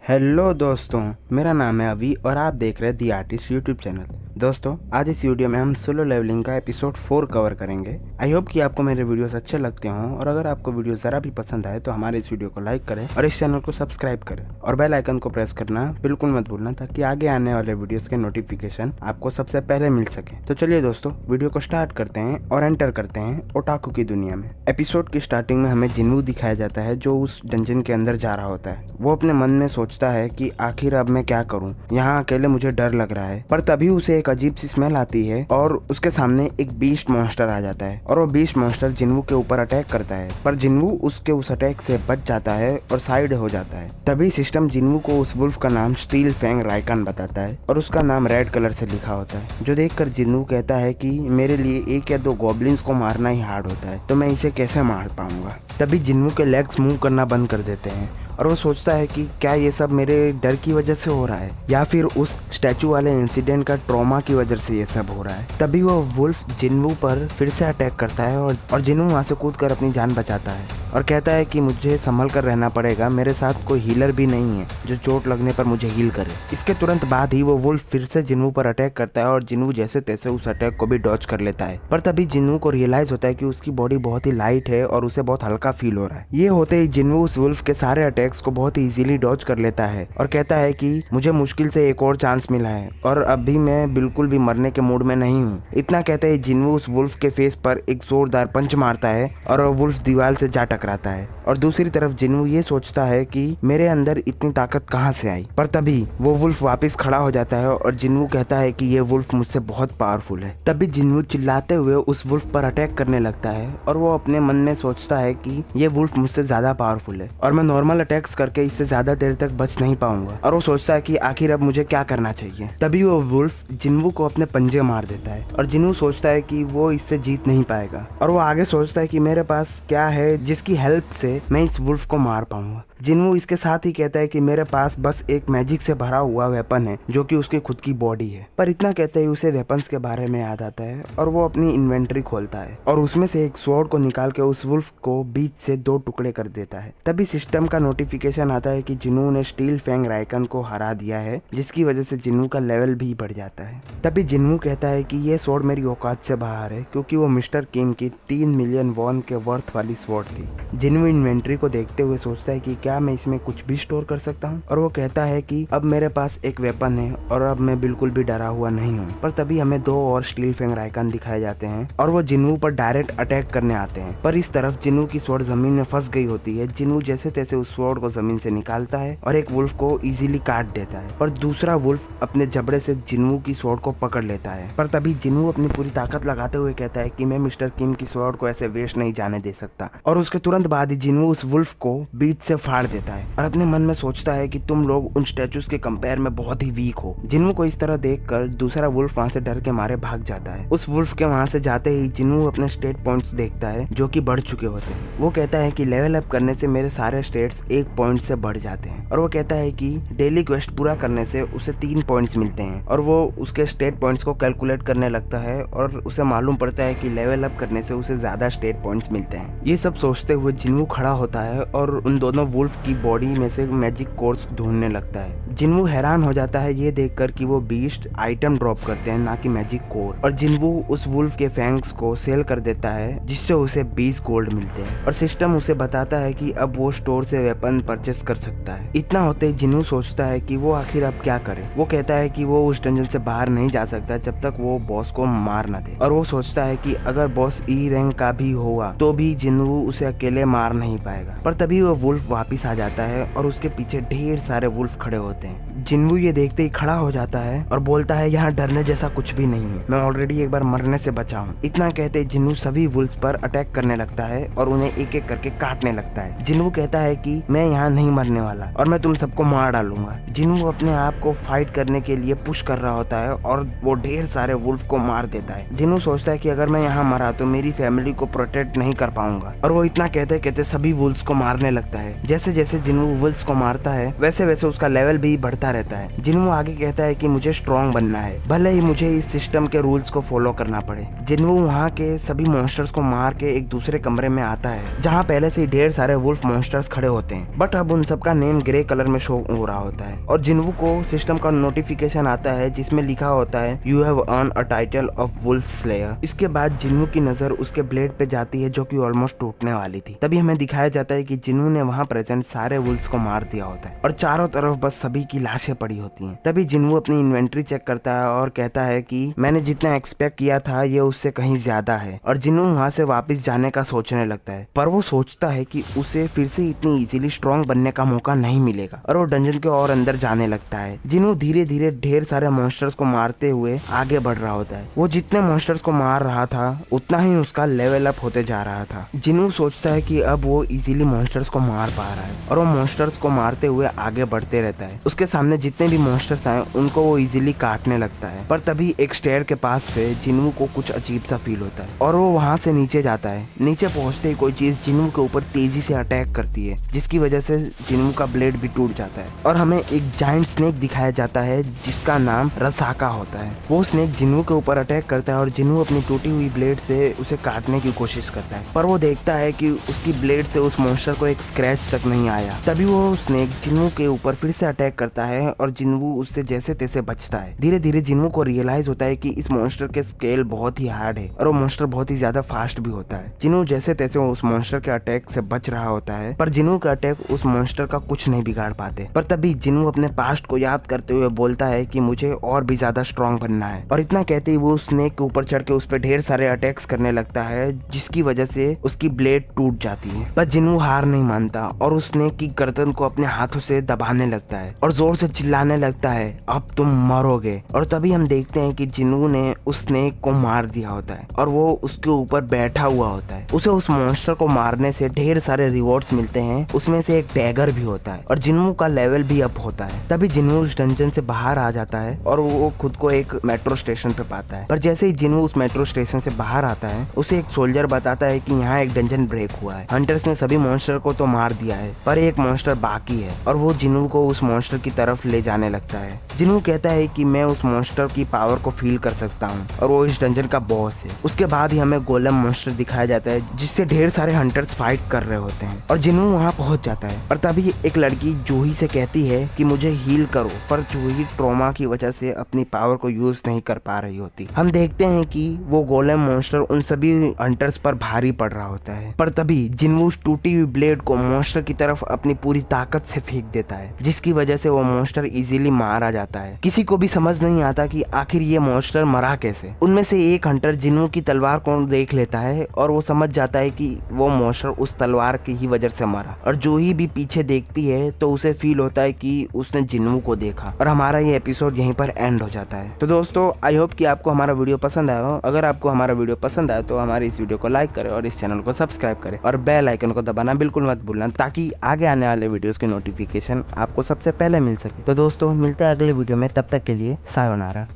Hello दोस्तों, मेरा नाम है अभी और आप देख रहे हैं दी आर्टिस्ट यूट्यूब चैनल। दोस्तों, आज इस वीडियो में हम सोलो लेवलिंग का एपिसोड 4 कवर करेंगे। आई होप कि आपको मेरे वीडियोस अच्छे लगते हों और अगर आपको वीडियो ज़रा भी पसंद आए तो हमारे इस वीडियो को लाइक करें और इस चैनल को सब्सक्राइब करें और बेल आइकन को प्रेस करना बिल्कुल मत भूलना ताकि आगे आने वाले वीडियोज़ के नोटिफिकेशन आपको सबसे पहले मिल सके। तो चलिए दोस्तों, वीडियो को स्टार्ट करते हैं और एंटर करते हैं ओटाकू की दुनिया में। एपिसोड की स्टार्टिंग में हमें जिन्वू दिखाया जाता है जो उस डंजन के अंदर जा रहा होता है। वो अपने मन में सोचता है कि आखिर अब मैं क्या करूं, यहाँ अकेले मुझे डर लग रहा है। पर तभी उसे एक अजीब सी स्मेल आती है और उसके सामने एक बीस्ट मॉन्स्टर आ जाता है और वो बीस्ट मॉन्स्टर जिन्वू के ऊपर अटैक करता है। पर जिन्वू उसके उस अटैक से बच जाता है और साइड हो जाता है। तभी सिस्टम जिन्वू को उस वुल्फ का नाम स्टील फैंग राइकान बताता है और उसका नाम रेड कलर से लिखा होता है, जो देखकर जिन्वू कहता है कि मेरे लिए 1 या 2 गॉब्लिन्स को मारना ही हार्ड होता है, तो मैं इसे कैसे मार पाऊंगा। तभी जिन्वू के लेग्स मूव करना बंद कर देते हैं और वो सोचता है कि क्या ये सब मेरे डर की वजह से हो रहा है या फिर उस स्टैचू वाले इंसिडेंट का ट्रॉमा की वजह से ये सब हो रहा है। तभी वो वुल्फ जिन्वू पर फिर से अटैक करता है और जिन्वू वहाँ से कूदकर अपनी जान बचाता है और कहता है कि मुझे संभल कर रहना पड़ेगा, मेरे साथ कोई हीलर भी नहीं है जो चोट लगने पर मुझे हील करे। इसके तुरंत बाद ही वो वुल्फ फिर से जिन्वू पर अटैक करता है और जिन्वू जैसे तैसे उस अटैक को भी डॉज कर लेता है। पर तभी जिन्वू को रियलाइज होता है कि उसकी बॉडी बहुत ही लाइट है और उसे बहुत हल्का फील हो रहा है। ये होते ही जिन्वू उस वुल्फ के सारे अटैक्स को बहुत ही इजीली डॉज कर लेता है और कहता है कि मुझे मुश्किल से एक और चांस मिला है और अभी मैं बिल्कुल भी मरने के मूड में नहीं हूँ। इतना कहते ही जिन्वू उस वुल्फ के फेस पर एक जोरदार पंच मारता है और वुल्फ दीवार से जा टकराता है। और दूसरी तरफ जिन्वू ये सोचता है कि मेरे अंदर इतनी ताकत कहाँ से आई। पर तभी वो वुल्फ वापस खड़ा हो जाता है और जिन्वू कहता है कि ये वुल्फ मुझसे बहुत पावरफुल है। तभी जिन्वू चिल्लाते हुए उस वुल्फ पर अटैक करने लगता है और वो अपने मन में सोचता है कि ये वुल्फ मुझसे ज्यादा पावरफुल है और मैं नॉर्मल अटैक्स करके इससे ज्यादा देर तक बच नहीं पाऊंगा। और वो सोचता है कि आखिर अब मुझे क्या करना चाहिए। तभी वो वुल्फ जिन्वू को अपने पंजे मार देता है और जिन्वू सोचता है कि वो इससे जीत नहीं पाएगा और वो आगे सोचता है कि मेरे पास क्या है जिसकी हेल्प से मैं इस वुल्फ को मार पाऊंगा। जिन्वू इसके साथ ही कहता है कि मेरे पास बस एक मैजिक से भरा हुआ वेपन है जो कि उसकी खुद की बॉडी है। पर इतना कहते ही उसे वेपन्स के बारे में याद आता है और वो अपनी इन्वेंटरी खोलता है और उसमें से एक स्वॉर्ड को निकाल के उस वुल्फ को बीच से 2 टुकड़े कर देता है। तभी सिस्टम का नोटिफिकेशन आता है कि जिन्वू ने स्टील फैंग राइकन को हरा दिया है, जिसकी वजह से जिन्वू का लेवल भी बढ़ जाता है। तभी जिन्वू कहता है कि ये स्वॉर्ड मेरी औकात से बाहर है क्योंकि वो मिस्टर किम की 3 मिलियन वॉन के वर्थ वाली स्वॉर्ड थी। जिन्वू इन्वेंटरी को देखते हुए सोचता है कि क्या मैं इसमें कुछ भी स्टोर कर सकता हूँ और वो कहता है कि अब मेरे पास एक वेपन है और अब मैं बिल्कुल भी डरा हुआ नहीं हूँ। पर तभी हमें 2 और स्टील फैंग राइकन दिखाए जाते हैं और वो जिन्वू पर डायरेक्ट अटैक करने आते हैं। पर इस तरफ जिन्वू की स्वॉर्ड जमीन में फंस गई होती है। जिन्वू जैसे तैसे उस स्वॉर्ड को जमीन से निकालता है और एक वुल्फ को इजीली काट देता है, पर दूसरा वुल्फ अपने जबड़े से जिन्वू की स्वॉर्ड को पकड़ लेता है। पर तभी जिन्वू अपनी पूरी ताकत लगाते हुए कहता है कि मैं मिस्टर किम की स्वॉर्ड को ऐसे वेस्ट नहीं जाने दे सकता और उसके तुरंत बाद ही जिन्वू उस वुल्फ को बीच से फाड़ देता है और अपने मन में सोचता है कि तुम लोग उन स्टैचूज के कंपेयर में बहुत ही वीक हो। जिन्वू को इस तरह देखकर दूसरा वुल्फ वहाँ से डर के मारे भाग जाता है। उस वुल्फ के वहाँ से जाते ही जिन्वू अपने स्टेट पॉइंट्स देखता है जो कि बढ़ चुके होते हैं। वो कहता है कि लेवल अप करने से मेरे सारे स्टेट्स 1 पॉइंट से बढ़ जाते हैं और वो कहता है कि डेली क्वेस्ट पूरा करने से उसे 3 पॉइंट्स मिलते हैं और वो उसके स्टेट पॉइंट्स को कैलकुलेट करने लगता है और उसे मालूम पड़ता है कि लेवल अप करने से उसे ज्यादा स्टेट पॉइंट्स मिलते हैं। ये सब सोचते हुए जिन्वू खड़ा होता है और उन दोनों वुल्फ की बॉडी में से मैजिक कोर्स ढूंढने लगता है। जिन्वू हैरान हो जाता है ये देखकर कि वो बीस्ट आइटम ड्रॉप करते हैं, ना कि मैजिक कोर। और जिन्वू उस वुल्फ के फैंग्स को सेल कर देता है जिससे उसे 20 गोल्ड मिलते हैं और सिस्टम उसे बताता है कि अब वो स्टोर से वेपन परचेस कर सकता है। इतना होते ही जिन्वू सोचता है कि वो आखिर अब क्या करे। वो कहता है कि वो उस डंजन से बाहर नहीं जा सकता जब तक वो बॉस को मार ना दे और वो सोचता है कि अगर बॉस ई रैंक का भी होगा तो भी जिन्वू उसे अकेले मार नहीं पाएगा। पर तभी वो वुल्फ वापिस आ जाता है और उसके पीछे ढेर सारे वुल्फ खड़े होते हैं। जिन्वू ये देखते ही खड़ा हो जाता है और बोलता है यहाँ डरने जैसा कुछ भी नहीं है, मैं ऑलरेडी एक बार मरने से बचा हूँ। इतना कहते जिन्वू सभी वुल्फ पर अटैक करने लगता है और उन्हें एक एक करके काटने लगता है। जिन्वू कहता है कि मैं यहाँ नहीं मरने वाला और मैं तुम सबको मार डालूंगा। जिन्वू अपने आप को फाइट करने के लिए पुश कर रहा होता है और वो ढेर सारे वुल्फ को मार देता है। जिन्वू सोचता है कि अगर मैं यहाँ मरा तो मेरी फैमिली को प्रोटेक्ट नहीं कर पाऊंगा और वो इतना कहते कहते सभी वुल्फ को मारने लगता है। जैसे जैसे जिन्वू वुल्फ को मारता है वैसे वैसे उसका लेवल भी बढ़ता चलता रहता है। जिन्वू आगे कहता है कि मुझे स्ट्रॉन्ग बनना है, भले ही मुझे इस सिस्टम के रूल्स को फॉलो करना पड़े। जिन्वू वहाँ के सभी मॉन्स्टर्स को मार के एक दूसरे कमरे में आता है जहाँ पहले से ही ढेर सारे वुल्फ मॉन्स्टर्स खड़े होते हैं, बट अब उन सबका नेम ग्रे कलर में शो हो रहा होता है और जिन्वू को सिस्टम का नोटिफिकेशन आता है जिसमें लिखा होता है you have earn a title of wolf slayer. इसके बाद जिन्वू की नजर उसके ब्लेड पे जाती है जो कि ऑलमोस्ट टूटने वाली थी। तभी हमें दिखाया जाता है कि जिन्वू ने वहाँ प्रेजेंट सारे वुल्फ्स को मार दिया होता है और चारों तरफ बस सभी की लाशें पड़ी होती हैं। तभी जिन्वू अपनी इन्वेंट्री चेक करता है और कहता है कि मैंने जितना एक्सपेक्ट किया था ये उससे कहीं ज्यादा है, और जिन्वू वहाँ से वापस जाने का सोचने लगता है। पर वो सोचता है कि उसे फिर से इतनी इजीली स्ट्रॉन्ग बनने का मौका नहीं मिलेगा और वो डंजन के और अंदर जाने लगता है। जिन्वू धीरे धीरे ढेर सारे मॉन्स्टर्स को मारते हुए आगे बढ़ रहा होता है। वो जितने मॉन्स्टर्स को मार रहा था उतना ही उसका लेवल अप होते जा रहा था। जिन्वू सोचता है कि अब वो इजीली मॉन्स्टर्स को मार पा रहा है और वो मॉन्स्टर्स को मारते हुए आगे बढ़ते रहता है। उसके सामने जितने भी मॉन्स्टर्स आए उनको वो इजीली काटने लगता है। पर तभी एक स्टेयर के पास से जिन्वू को कुछ अजीब सा फील होता है और वो वहाँ से नीचे जाता है। नीचे पहुँचते ही कोई चीज जिन्वू के ऊपर तेजी से अटैक करती है जिसकी वजह से जिन्वू का ब्लेड भी टूट जाता है और हमें एक जायंट स्नेक दिखाया जाता है जिसका नाम रसाका होता है। वो स्नेक जिन्वू के ऊपर अटैक करता है और जिन्वू अपनी टूटी हुई ब्लेड से उसे काटने की कोशिश करता है, पर वो देखता है कि उसकी ब्लेड से उस मॉन्स्टर को एक स्क्रैच तक नहीं आया। तभी वो स्नेक जिन्वू के ऊपर फिर से अटैक करता है और जिन्वू उससे जैसे तैसे बचता है। धीरे धीरे जिन्वू को रियलाइज होता है कि इस मॉन्स्टर के स्केल बहुत ही हार्ड है और वो मॉन्स्टर बहुत ही ज्यादा फास्ट भी होता है। जिन्वू जैसे तैसे उस मॉन्स्टर के अटैक से बच रहा होता है, पर जिन्वू का अटैक उस मॉन्स्टर का कुछ नहीं बिगाड़ पाते। पर तभी जिन्वू अपने पास्ट को याद करते हुए बोलता है कि मुझे और भी ज्यादा स्ट्रॉन्ग बनना है, और इतना कहते ही वो स्नेक के ऊपर चढ़ के उस पर ढेर सारे अटैक्स करने लगता है जिसकी वजह से उसकी ब्लेड टूट जाती है। पर जिन्वू हार नहीं मानता और उस स्नेक की गर्दन को अपने हाथों से दबाने लगता है और जोर से चिल्लाने लगता है अब तुम मरोगे। और तभी हम देखते हैं कि जिन्वू ने उस स्नेक को मार दिया होता है और वो उसके ऊपर बैठा हुआ होता है। उसे उस मॉन्स्टर को मारने से ढेर सारे रिवॉर्ड्स मिलते हैं, उसमें से एक डैगर भी होता है और जिन्वू का लेवल भी अप होता है। तभी जिन्वू उस डंजन से बाहर आ जाता है और वो खुद को एक मेट्रो स्टेशन पे पाता है। पर जैसे ही जिन्वू उस मेट्रो स्टेशन से बाहर आता है उसे एक सोल्जर बताता है कि यहाँ एक डंजन ब्रेक हुआ है। हंटर्स ने सभी मॉन्स्टर को तो मार दिया है पर एक मॉन्स्टर बाकी है, और वो जिन्वू को उस मॉन्स्टर की तरफ ले जाने लगता है। जिन्वू कहता है कि मैं उस मॉन्स्टर की पावर को फील कर सकता हूँ और वो इस डंजन का बॉस है। उसके बाद ही हमें गोलेम मॉन्स्टर दिखाया जाता है जिससे ढेर सारे हंटर्स फाइट कर रहे होते हैं और जिन्वू वहाँ पहुंच जाता है। और तभी एक लड़की जूही से कहती है कि मुझे हील करो, पर जूही ट्रॉमा की वजह से अपनी पावर को यूज नहीं कर पा रही होती। हम देखते हैं कि वो गोलेम मॉन्स्टर उन सभी हंटर्स पर भारी पड़ रहा होता है, पर तभी जिन्वू टूटी हुई ब्लेड को मॉन्स्टर की तरफ अपनी पूरी ताकत से फेंक देता है जिसकी वजह से वो मॉन्स्टर इजीली मारा जाता है। किसी को भी समझ नहीं आता कि आखिर ये मॉन्स्टर मरा कैसे। उनमें से एक हंटर जिन्वू की तलवार को देख लेता है और वो समझ जाता है कि वो मॉन्स्टर उस तलवार की ही वजह से मरा, और जूही भी पीछे देखती है तो उसे फील होता है कि उसने जिन्वू को देखा, और हमारा ये एपिसोड यहीं पर एंड हो जाता है। तो दोस्तों आई होप कि आपको हमारा वीडियो पसंद आया हो। अगर आपको हमारा वीडियो पसंद आया तो हमारे इस वीडियो को लाइक करें और इस चैनल को सब्सक्राइब करें और बेल आइकन को दबाना बिल्कुल मत भूलना ताकि आगे आने वाले वीडियोस की नोटिफिकेशन आपको सबसे पहले मिल सके। तो दोस्तों मिलते हैं अगले वीडियो में, तब तक के लिए सायोनारा।